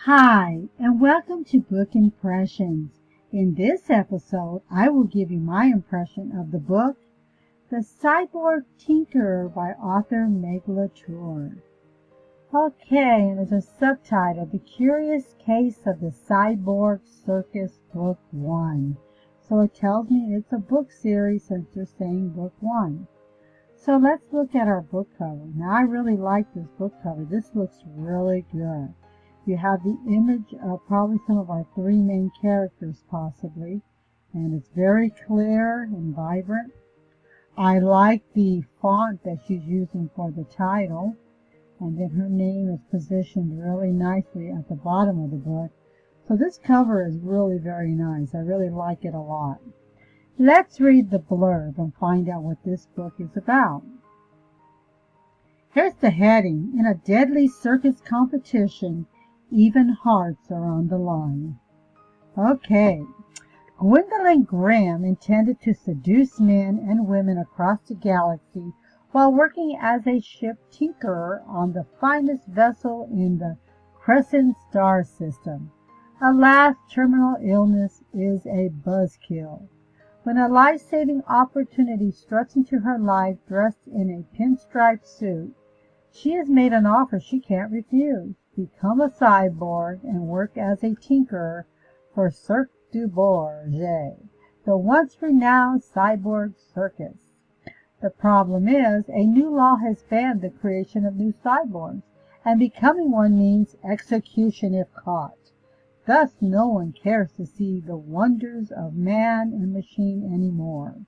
Hi, and welcome to Book Impressions. In this episode, I will give you my impression of the book, The Cyborg Tinkerer by author Meg LaTorre. Okay, and there's a subtitle, The Curious Case of the Cyborg Circus, Book 1. So it tells me it's a book series since they're saying Book 1. So let's look at our book cover. Now, I really like this book cover. This looks really good. You have the image of probably some of our three main characters possibly, and it's very clear and vibrant. I like the font that she's using for the title, and then her name is positioned really nicely at the bottom of the book. So this cover is really very nice. I really like it a lot. Let's read the blurb and find out what this book is about. Here's the heading. In a deadly circus competition, even hearts are on the line. Okay. Gwendolyn Graham intended to seduce men and women across the galaxy while working as a ship tinkerer on the finest vessel in the Crescent Star system. Alas, terminal illness is a buzzkill. When a life-saving opportunity struts into her life dressed in a pinstripe suit, she is made an offer she can't refuse. Become a cyborg and work as a tinkerer for Cirque du Bourget, the once renowned cyborg circus. The problem is, a new law has banned the creation of new cyborgs, and becoming one means execution if caught. Thus, no one cares to see the wonders of man and machine anymore.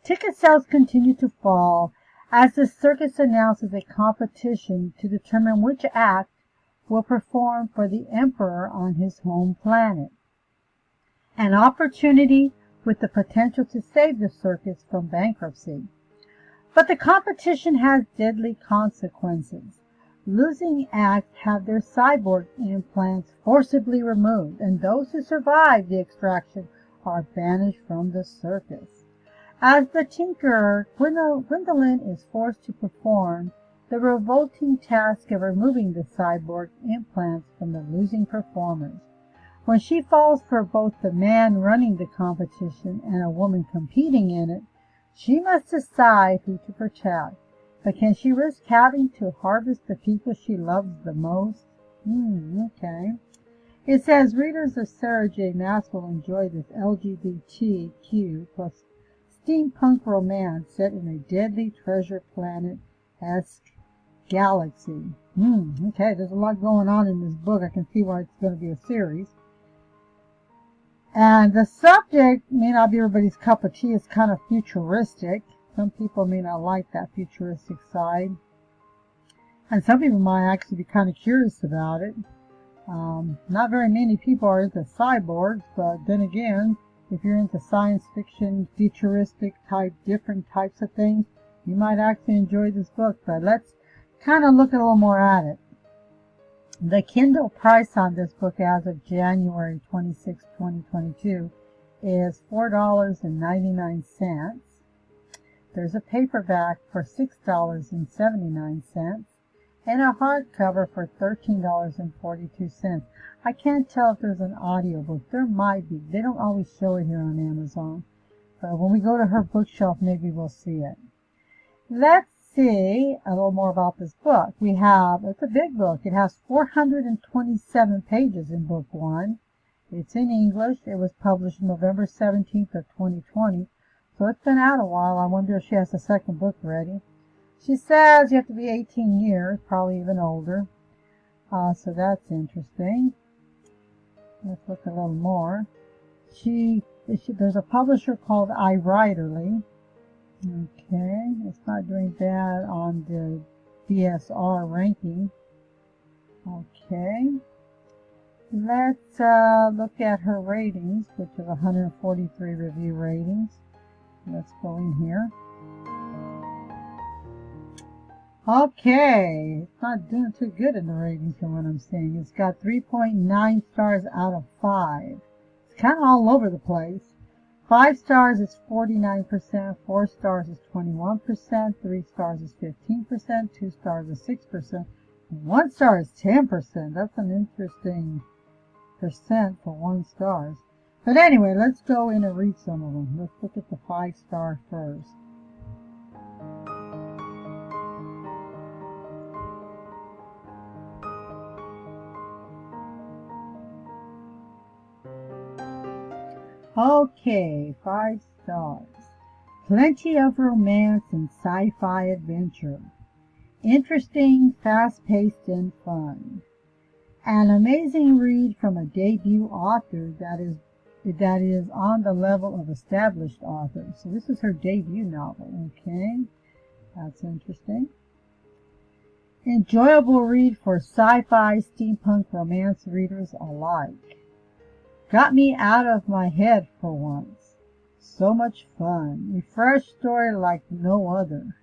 Ticket sales continue to fall as the circus announces a competition to determine which act will perform for the emperor on his home planet. An opportunity with the potential to save the circus from bankruptcy. But the competition has deadly consequences. Losing acts have their cyborg implants forcibly removed, and those who survive the extraction are banished from the circus. As the tinkerer, Gwendolyn is forced to perform the revolting task of removing the cyborg implants from the losing performers. When she falls for both the man running the competition and a woman competing in it, she must decide who to protect. But can she risk having to harvest the people she loves the most? Okay. It says readers of Sarah J. Maas will enjoy this LGBTQ plus steampunk romance set in a deadly treasure planet-esque galaxy. Okay, there's a lot going on in this book. I can see why it's going to be a series. And the subject may not be everybody's cup of tea. It's kind of futuristic. Some people may not like that futuristic side. And some people might actually be kind of curious about it. Not very many people are into cyborgs, but then again, if you're into science fiction, futuristic type, different types of things, you might actually enjoy this book. But let's kind of look a little more at it. The Kindle price on this book as of January 26, 2022 is $4.99. There's a paperback for $6.79 and a hardcover for $13.42. I can't tell if there's an audiobook. There might be. They don't always show it here on Amazon. But when we go to her bookshelf, maybe we'll see it. Let's see a little more about this book. It's a big book. It has 427 pages in book 1. It's in English. It was published November 17th of 2020. So it's been out a while. I wonder if she has the second book ready. She says you have to be 18 years, probably even older. So that's interesting. Let's look a little more. There's a publisher called iWriterly. Okay, it's not doing bad on the BSR ranking. Okay, let's look at her ratings, which is 143 review ratings. Let's go in here. Okay, it's not doing too good in the ratings from what I'm seeing. It's got 3.9 stars out of 5. It's kind of all over the place. 5 stars is 49%, 4 stars is 21%, 3 stars is 15%, 2 stars is 6%, 1 star is 10%. That's an interesting percent for 1 stars. But anyway, let's go in and read some of them. Let's look at the 5-star first. Okay, 5 stars. Plenty of romance and sci-fi adventure. Interesting, fast-paced, and fun. An amazing read from a debut author that is on the level of established authors. So this is her debut novel, okay? That's interesting. Enjoyable read for sci-fi, steampunk, romance readers alike. Got me out of my head for once. So much fun. A fresh story like no other.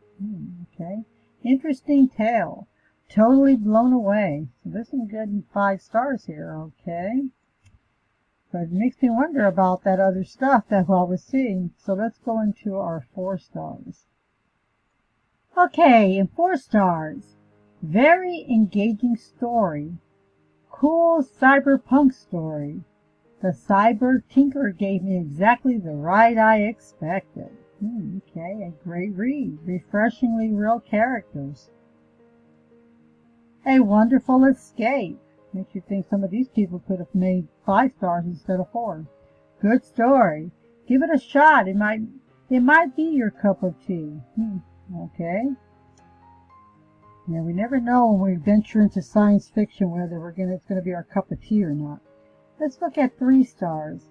Okay. Interesting tale. Totally blown away. So there's some good 5 stars here, okay? But it makes me wonder about that other stuff that I was seeing. So let's go into our 4 stars. Okay, in 4 stars. Very engaging story. Cool cyberpunk story. The Cyborg Tinkerer gave me exactly the ride I expected. Okay, a great read. Refreshingly real characters. A wonderful escape. Makes you think some of these people could have made 5 stars instead of 4. Good story. Give it a shot. It might be your cup of tea. Okay. Yeah, we never know when we venture into science fiction whether it's going to be our cup of tea or not. Let's look at 3 stars.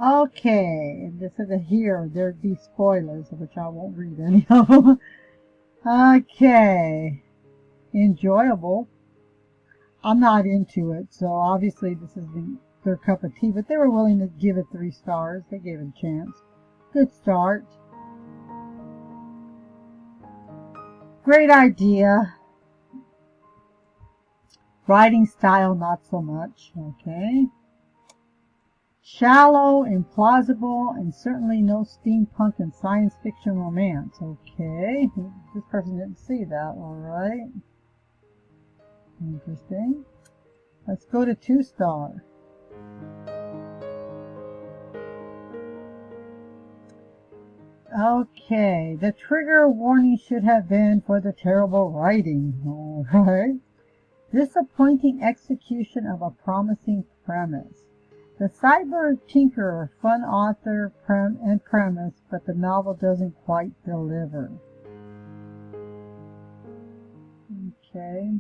Okay, this is here. There'd be spoilers, of which I won't read any of them. Okay. Enjoyable. I'm not into it, so obviously this isn't their cup of tea, but they were willing to give it 3 stars. They gave it a chance. Good start. Great idea. Writing style, not so much. Okay. Shallow, implausible, and certainly no steampunk and science fiction romance. Okay. This person didn't see that. Alright. Interesting. Let's go to 2 star. Okay. The trigger warning should have been for the terrible writing. Alright. Disappointing execution of a promising premise. The Cyborg Tinkerer, fun author and premise, but the novel doesn't quite deliver. Okay.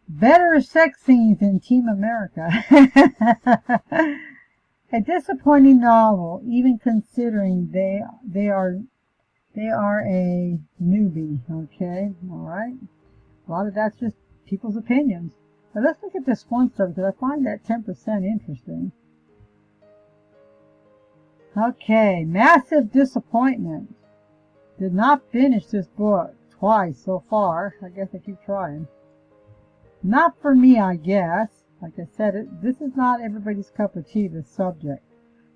Better sex scenes in Team America. A disappointing novel, even considering they are a newbie, okay? Alright. A lot of that's just people's opinions. But let's look at this 1 star because I find that 10% interesting. Okay, massive disappointment. Did not finish this book twice so far. I guess I keep trying. Not for me, I guess. Like I said, this is not everybody's cup of tea, this subject.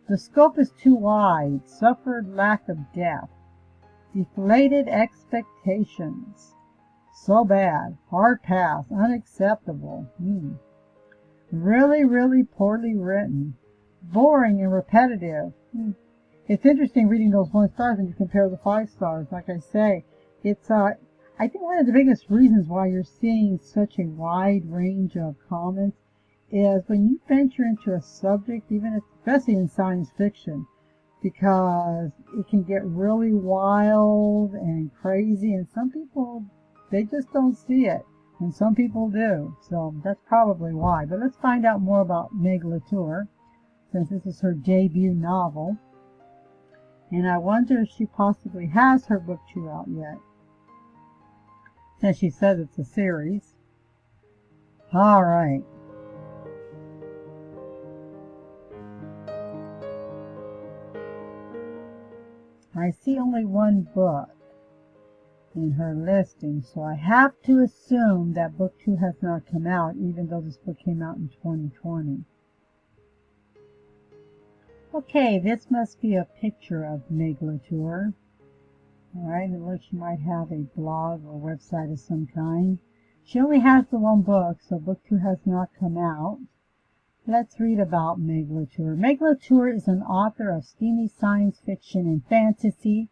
The scope is too wide. Suffered lack of depth. Deflated expectations. So bad. Hard pass. Unacceptable. Really, really poorly written. Boring and repetitive. It's interesting reading those 1 stars and you compare the 5 stars. Like I say, it's I think one of the biggest reasons why you're seeing such a wide range of comments is when you venture into a subject, especially in science fiction, because it can get really wild and crazy, and some people, they just don't see it, and some people do. So that's probably why. But let's find out more about Meg LaTorre, since this is her debut novel. And I wonder if she possibly has her book 2 out yet, since she says it's a series. Alright. I see only 1 book in her listing, so I have to assume that book 2 has not come out, even though this book came out in 2020. Okay, this must be a picture of Meg LaTorre. Alright, it looks she might have a blog or website of some kind. She only has the one book, so book 2 has not come out. Let's read about Meg LaTorre. Meg LaTorre is an author of steamy science fiction and fantasy,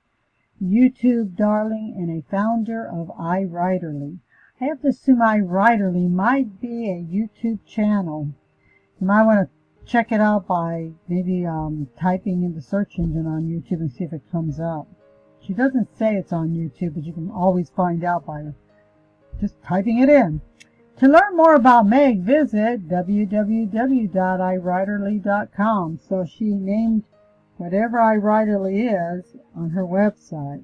YouTube darling, and a founder of iWriterly. I have to assume iWriterly might be a YouTube channel. You might want to check it out by maybe typing in the search engine on YouTube and see if it comes up. She doesn't say it's on YouTube, but you can always find out by just typing it in. To learn more about Meg, visit www.iWriterly.com. So she named whatever iWriterly is on her website.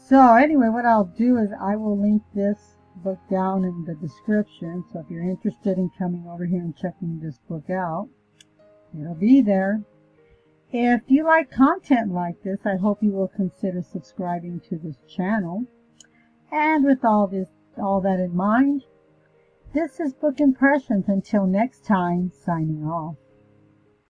So anyway, what I'll do is I will link this book down in the description. So if you're interested in coming over here and checking this book out, it'll be there. If you like content like this, I hope you will consider subscribing to this channel. And with all that in mind, this is Book Impressions. Until next time, signing off.